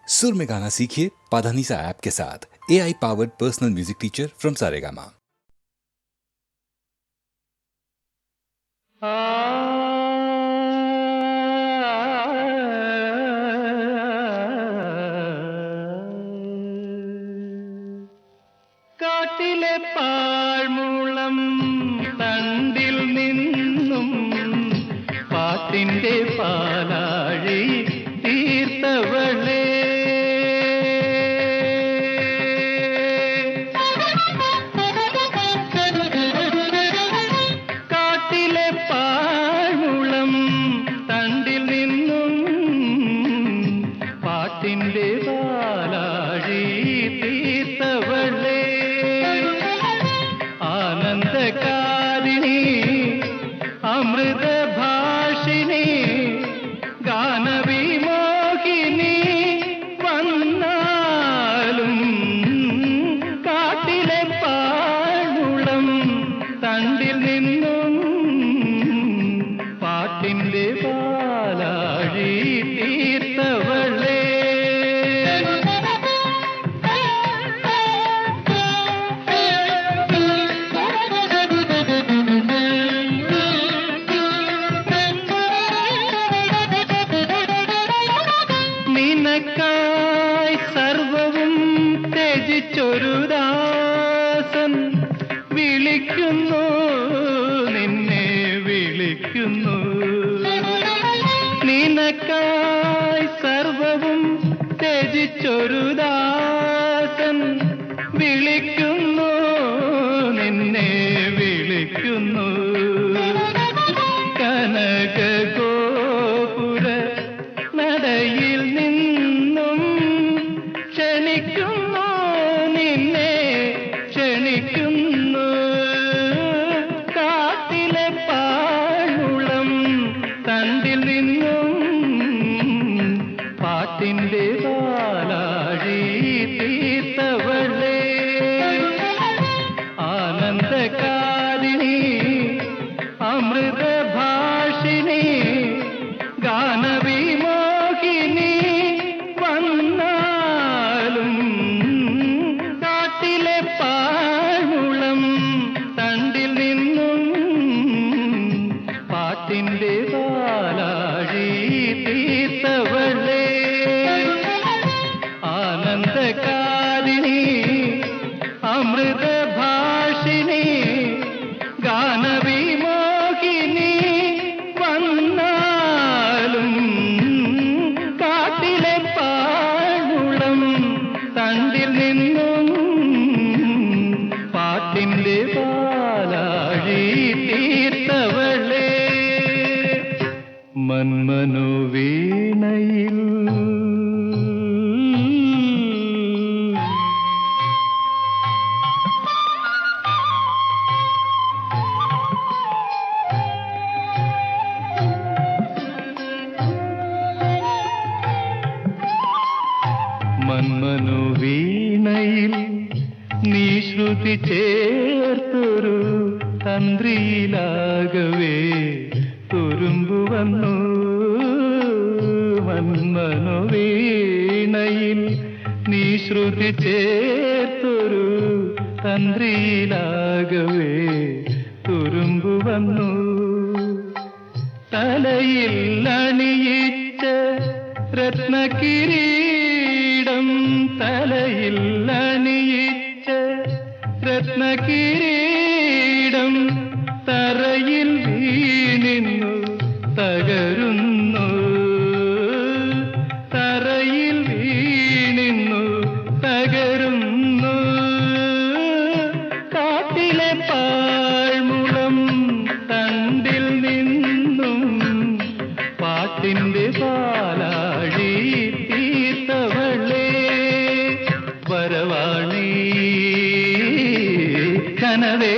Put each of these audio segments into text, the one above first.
सुर में गाना सीखिए पाधानीसा ऐप के साथ। AI powered personal music teacher from Saregama. കാട്ടിലെ പാഴ്മൂളം തണ്ടിൽ നിന്നും പാട്ടിന്റെ പാലാഴി തീർത്തവളേ, കാട്ടിലെ പാഴ്മൂളം തണ്ടിൽ നിന്നും പാട്ടിന്റെ പാലാഴി തീർത്തവളേ, ആനന്ദകാരിണി അമൃതഭാഷിണി ഗാനവിമോഹിനി വന്നാലും കാട്ടിലെ പാഴ്മൂളം തണ്ടിൽ നിന്നും പാട്ടിന്റെ പാലാഴി തീർത്തവളേ. നിനക്കായി സർവവും ത്യജിച്ചൊരു ദാസൻ വിളിക്കുന്നു, നിന്നെ വിളിക്കുന്നു. നിനക്കായി സർവവും ത്യജിച്ചൊരു ദാസൻ വിളിക്കുന്നു, നിന്നെ വിളിക്കുന്നു. കനകഗോപുര നടയിൽ നിന്നും ക്ഷണിക്കുന്നു, നിന്നെ ക്ഷണിക്കുന്നു. കാട്ടിലെ പാഴ്മൂളം തണ്ടിൽ നിന്നും പാട്ടിന്റെ പാലാഴി തീർത്തവളേ, ആനന്ദകാരിണി അമൃതഭാഷിണി ഗാനവിമോഹിനി വന്നാലും കാട്ടിലെ പാഴ്മൂളം തണ്ടിൽ നിന്നും പാട്ടിന്റെ പാലാഴി തീർത്തവളേ, ആനന്ദകാരിണി അമൃതഭാഷിണി ഗാനവിമോഹിനി വന്നാലും കാട്ടിലെ പാഴ്മൂളം തണ്ടിൽ നിന്നും പാട്ടിന്റെ പാലാഴി തീർത്തവളേ. മന്മനോവീണയിൽ മന്മനോവീണയിൽ നീ ശ്രുതി ചേർത്തൊരു തന്ത്രിയിലാകവേ തുരുമ്പു വന്നു. മന്മനോവീണയിൽ നീ ശ്രുതി ചേർത്തൊരു തന്ത്രിയിലാകവേ തുരുമ്പു വന്നു. തലയിൽ അണിയിച്ച രത്നകിരീടം, തലയിൽ അണിയിച്ച രത്നകിരീടം തറയിൽ വീണിന്നു തകരുന്നു, തറയിൽ വീണിന്നു തകരുന്നു. കാട്ടിലെ പാഴ്മൂളം തണ്ടിൽ നിന്നും പാട്ടിന്റെ പാലാഴി തീർത്തവളേ, വരവാണി കനവേ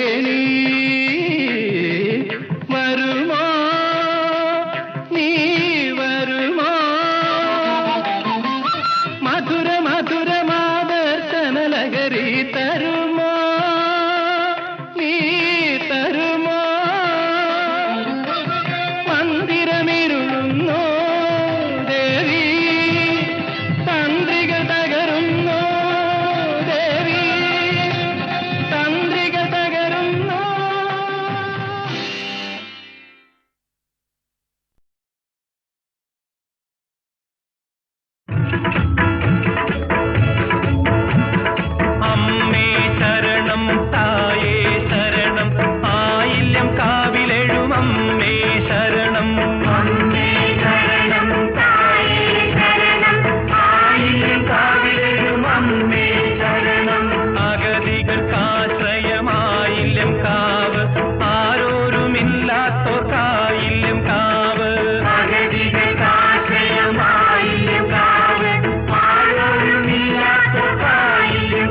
അമ്മേ ശരണം തായേ ശരണം ആയില്യം കാവിലെഴും അമ്മേ ശരണം അമ്മേ ശരണം തായേ ശരണം ആയില്യം കാവിലെഴും അമ്മേ ശരണം അഗതികൾക്കാശ്രയമായില്യം കാവ് ആരോരുമില്ലാത്തോർക്കായില്യം കാവ് അഗതികൾക്കാശ്രയമായില്യം കാവ് ആരോരുമില്ലാത്തോർക്കായില്യം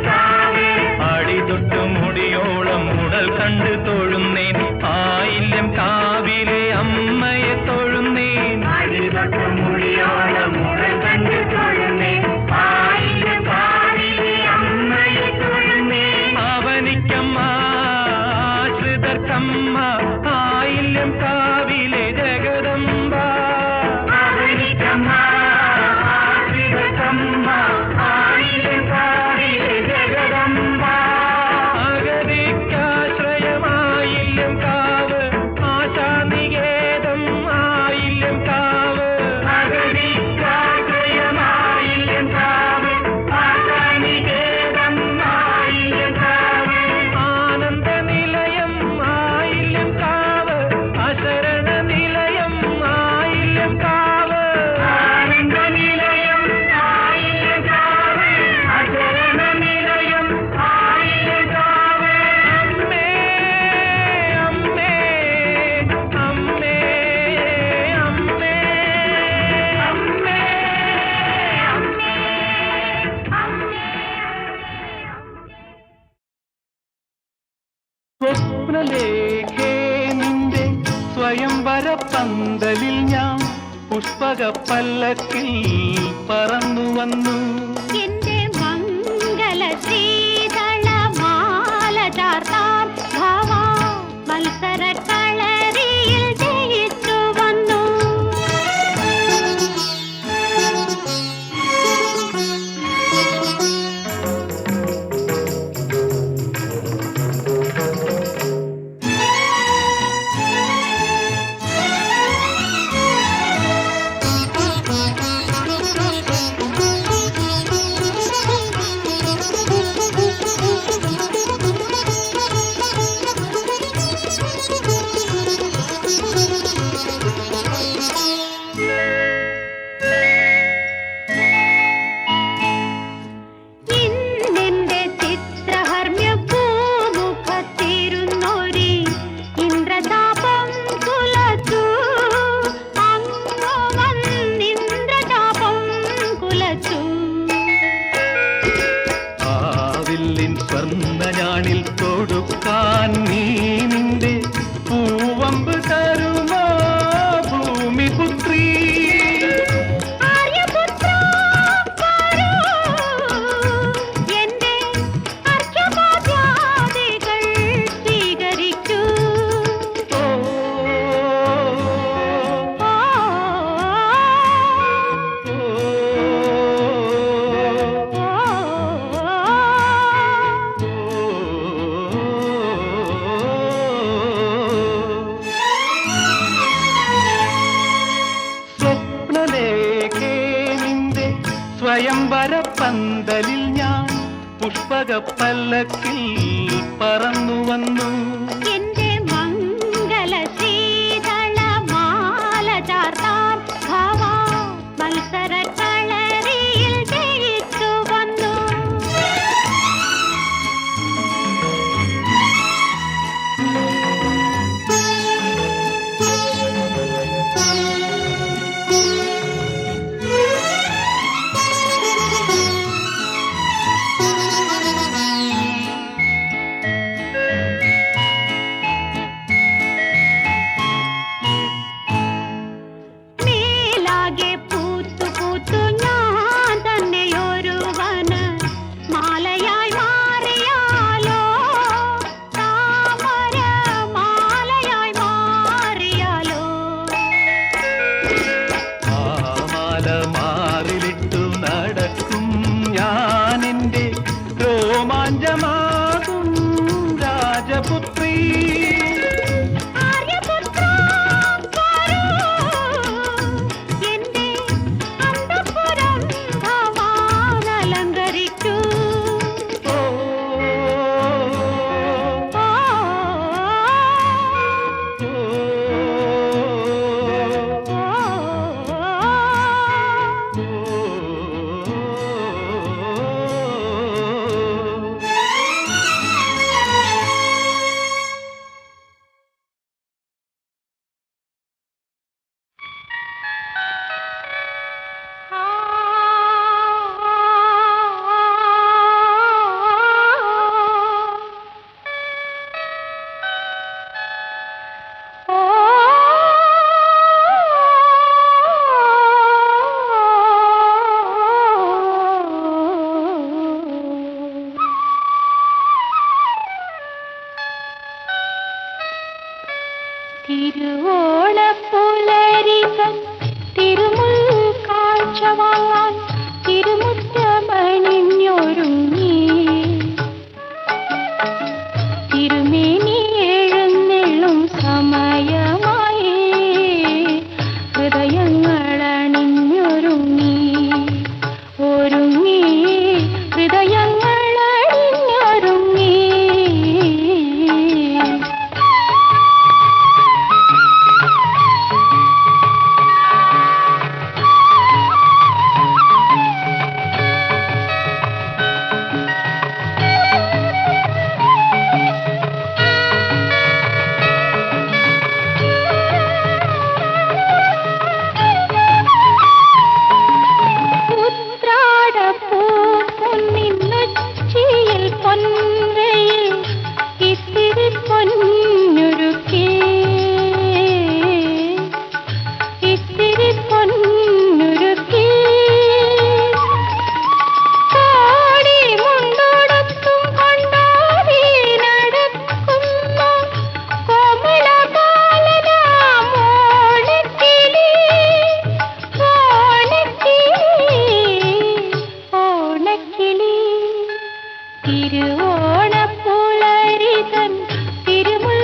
കാവ് അടിതൊട്ടു മുടിയോളം മുടൽ കണ്ട് തൊഴുന്നേൻ ആയില്യം കാവിലെ അമ്മയെ തൊഴുന്നേൻ അടിതൊട്ടു മുടിയോളം മുടൽ കണ്ട് തൊഴുന്നേൻ ആയില്യം കാവിലെ അമ്മയെ തൊഴുന്നേൻ അവനിക്കമ്മ ആശ്രിതർക്കമ്മ ആയില്യം കാവിലെ ജഗദംബ അവനിക്കമ്മ ആശ്രിതർക്കമ്മ ആയില്യം കാവിലെ ജഗദംബ അഗതിക്കാശ്രയമായില്യം കാവ് ആശാനികേതം ആയില്യം കാവ് അഗതിക്കാശ്രയമായില്യം കാവ് ആശാനികേതം ആയില്യം കാവ് ആനന്ദ നിലയം ആയില്യം കാവ് അശരണ നിലയം ആയില്യം കാവ് ആനന്ദ നിലയം ആയില്യം കാവ് അശരണ നിലയം ആയില്യം കാവ് അമ്മേ അമ്മേ അമ്മേ അമ്മേ അമ്മേ സ്വപ്നലേഖേ നിന്റെ സ്വയംവര പന്തലിൽ ഞാൻ പുഷ്പക പല്ലക്കിൽ പറന്നു വന്നു എന്റെ മംഗല ശ്രീതളമാല ചാർത്താൻ ഭാവാ മത്സര കളരിയിൽ ജയിച്ചു വന്നു ഇന്നെന്റെ ചിത്രഹർമ്മ്യ പൂമുഖത്തിരുന്നൊരി ഇന്ദ്രതാപം കുലച്ചു അങ്ങു വന്നിന്ദ്രതാപം കുലച്ചു ആവില്ലിൻ സ്വർണ്ണഞാണിൽ തൊടുക്കാൻ നീ നിന്റെ പൂവമ്പ് തരുമോ ഭൂമിപുത്രീ ആര്യപുത്ര വരൂ എന്റെ അർഘ്യപാദ്യാദികൾ സ്വീകരിക്കൂ ഓ ഓ സ്വപ്നലേഖേ നിന്റെ സ്വയംവര പന്തലിൽ ഞാൻ പുഷ്പക പല്ലക്കിൽ പറന്നു വന്നു എന്റെ മംഗല ശ്രീതളമാല ചാർത്താൻ ഭാവാ മത്സര കളരിയിൽ ജയിച്ചു വന്നു പൊൻവെയിൽ ഇത്തിരി പൊന്നുരുക്കി ഇത്തിരി പൊന്നുരുക്കി കോടി മുണ്ടോടൊത്തും കൊണ്ടാടി നടക്കുന്ന കോമളബാലനാം ഓണക്കിളി ഓണക്കിളി തിരുവോണപ്പുലരിതൻ തിരുമുൽ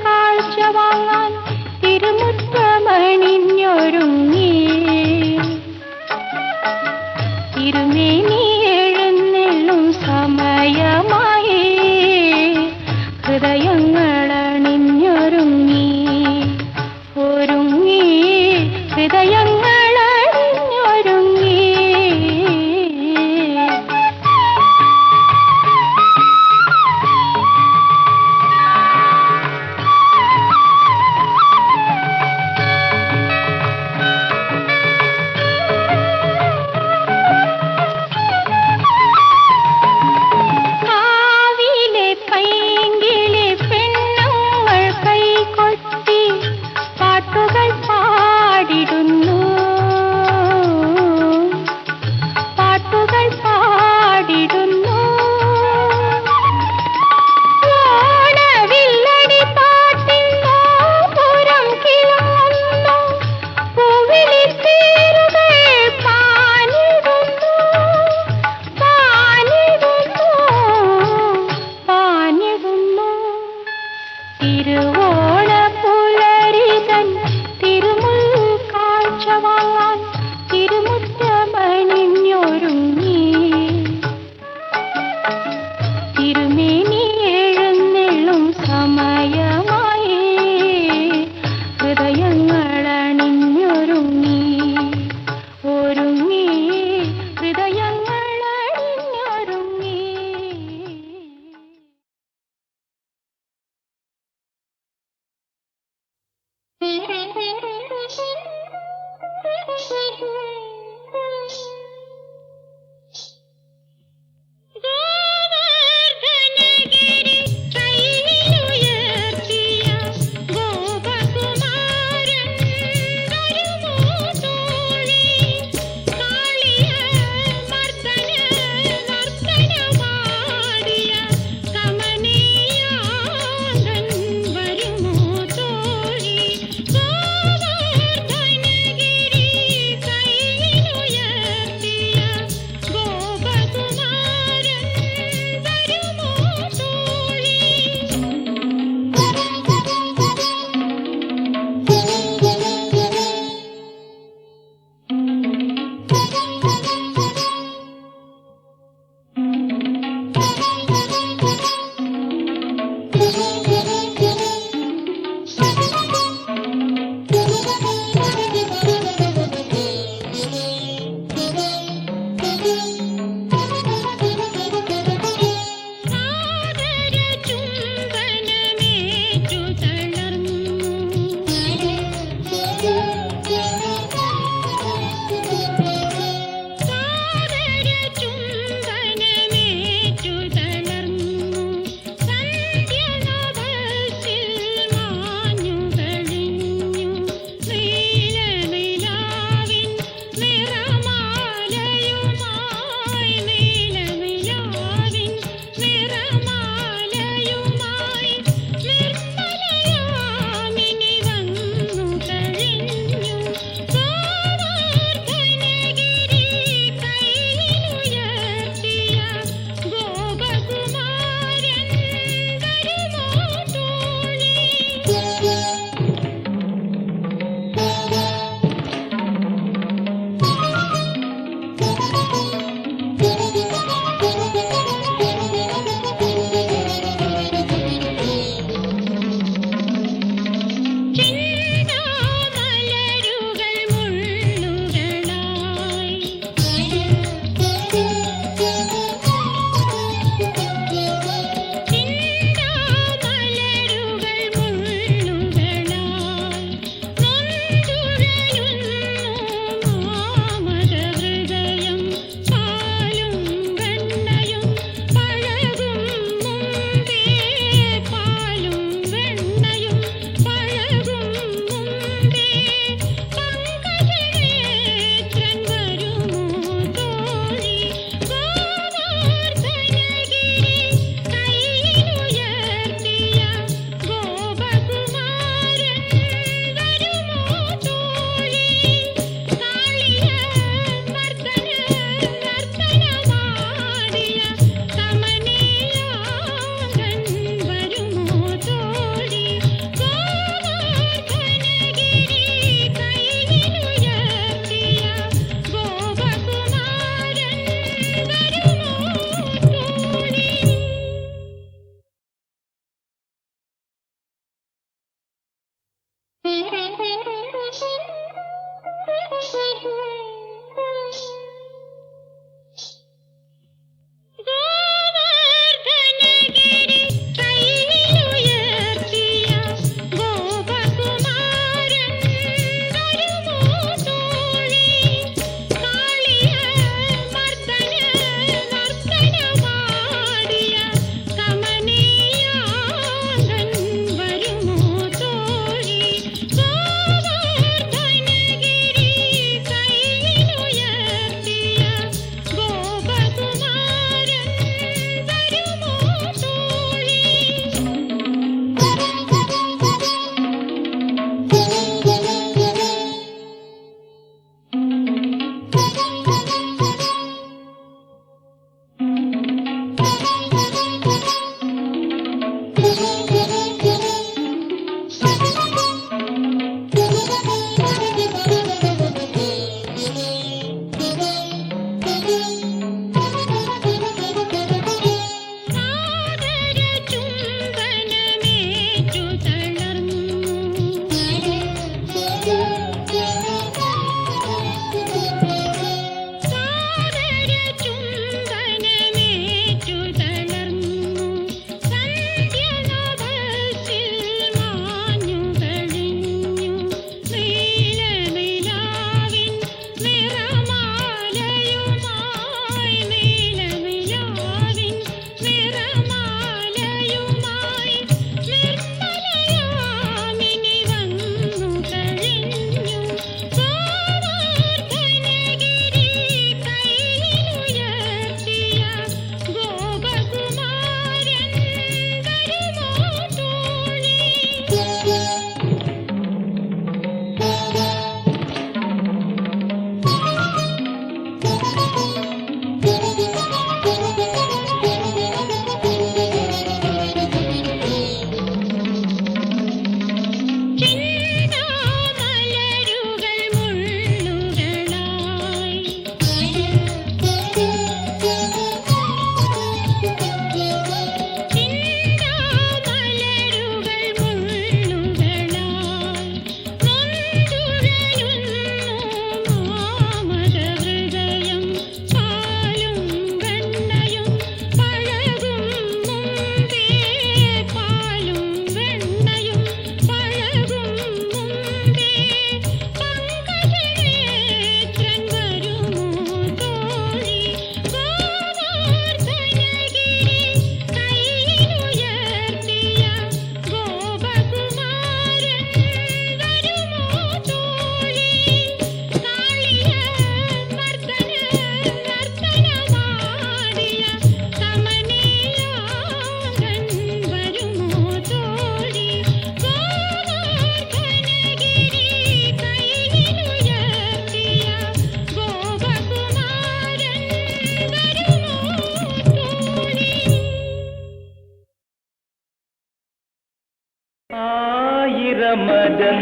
കാഴ്ച വാങ്ങാൻ തിരുമുറ്റമണിഞ്ഞൊരുങ്ങി തിരുമേനി എഴുന്നള്ളും സമയമായി ഹൃദയങ്ങളണിഞ്ഞൊരുങ്ങി ഒരുങ്ങി ഹൃദയങ്ങളണിഞ്ഞൊരുങ്ങി കാവിലെ പൈങ്കിളി പെണ്ണുങ്ങൾ കൈകൊട്ടി പാട്ടുകൾ പാടിടുന്നു പാട്ടുകൾ പാടിടുന്നു ഓണവില്ലടി പാട്ടിൻ ഗോപുരം കിളുങ്ങുന്നു പൂവിളിത്തേരുകൾ പാനിടുന്നു പാനിടുന്നു പാനിടുന്നു തിരുവോണപ്പുലരിതൻ തിരുമുൽ കാഴ്ച വാങ്ങാൻ തിരുമുറ്റമണിഞ്ഞൊരുങ്ങി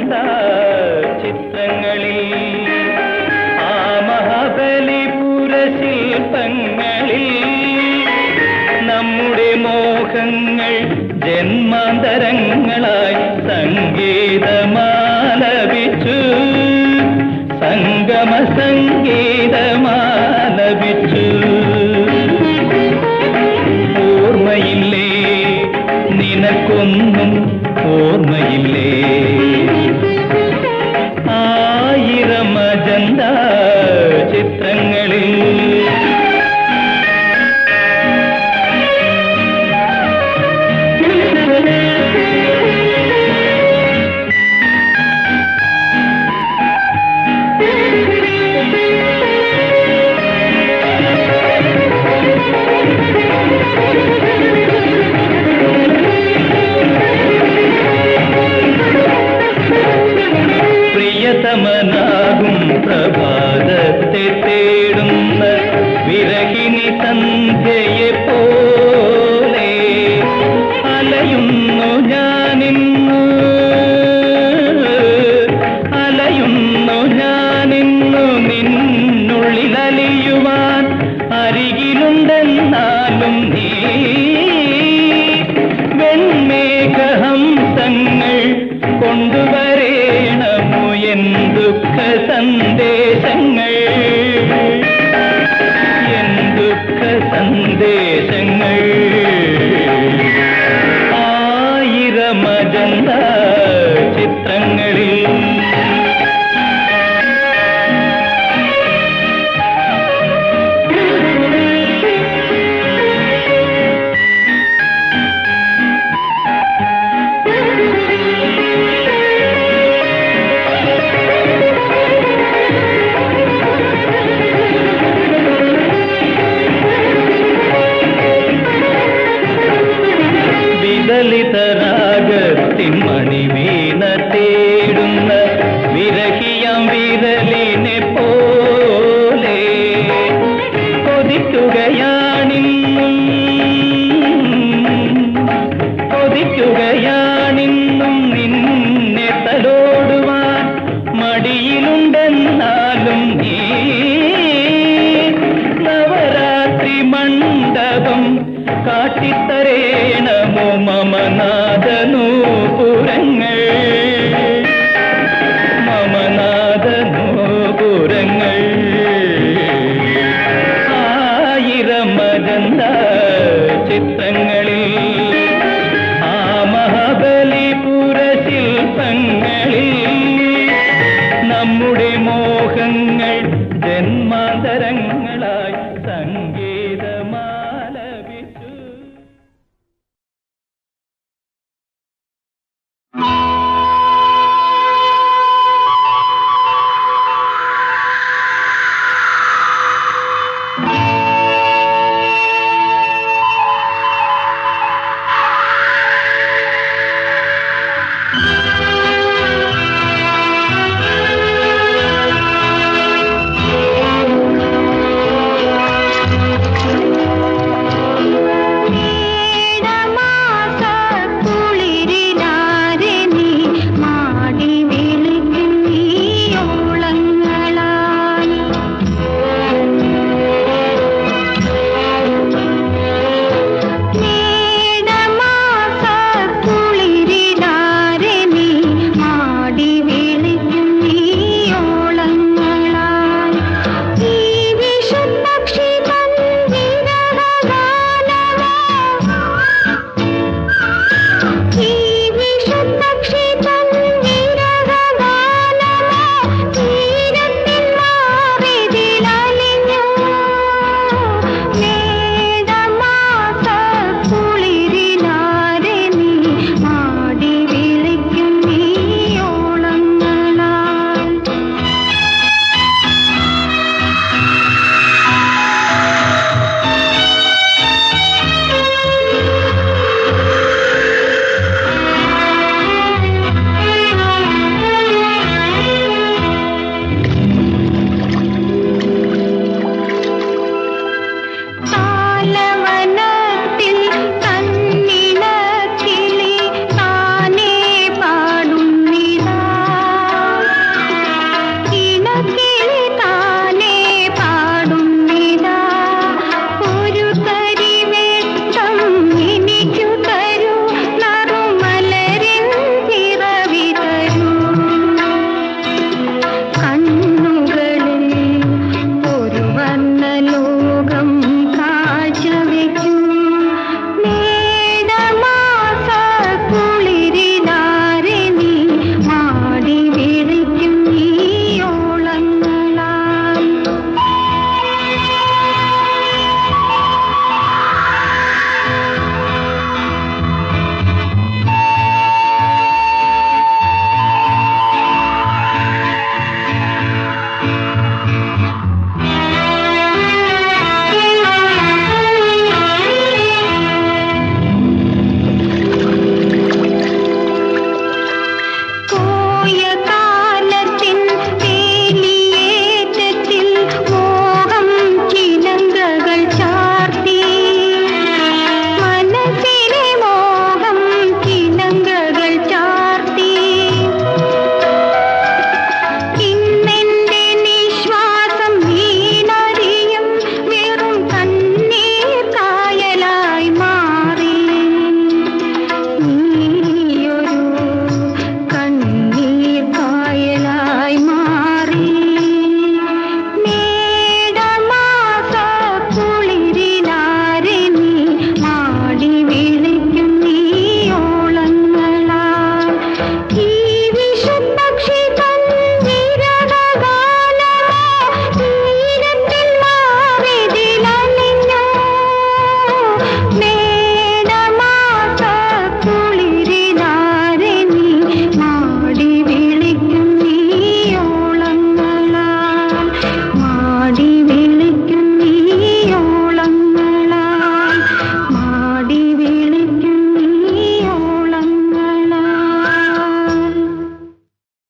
അജന്ത ചിത്രങ്ങളിൽ ആ മഹാബലിപുര ശില്പങ്ങളിൽ നമ്മുടെ മോഹങ്ങൾ ജന്മാന്തരങ്ങളായി സംഗീതമാലപിച്ചു സംഗമ സംഗീതമാലപിച്ചു ഓർമ്മയില്ലേ നിനക്കൊന്നും ഓർമ്മയില്ലേ ആയിരം അജന്ത ചിത്രങ്ങളിൽ പ്രിയതമനാകും പ്രഭാതത്തെ തേടുന്ന വിരഹിണി സന്ധ്യയെ പോലെ അലയുന്നു ഞാനിന്നു നിന്നുള്ളിലലിയുവാൻ അരികിലുണ്ടെന്നാലും നീ വെൺമേഘഹംസങ്ങൾ കൊണ്ടുവരേണമോ എൻ ദുഃഖ സന്ദേശങ്ങൾ എൻ ദുഃഖ സന്ദേശങ്ങൾ ആയിരം അജന്ത ചിത്രങ്ങളിൽ വിദലിതരാഗത്തിൻ മണിവീണ തേടുന്ന വിരഹിയാം വിരലിനെ പോലെ കൊതിക്കുകയാണിന്നും നിന്നെ തലോടുവാൻ മടിയിലുണ്ടെന്നാലും നീ നവരാത്രി മണ്ഡപം കാട്ടിത്തരേണമോ മമ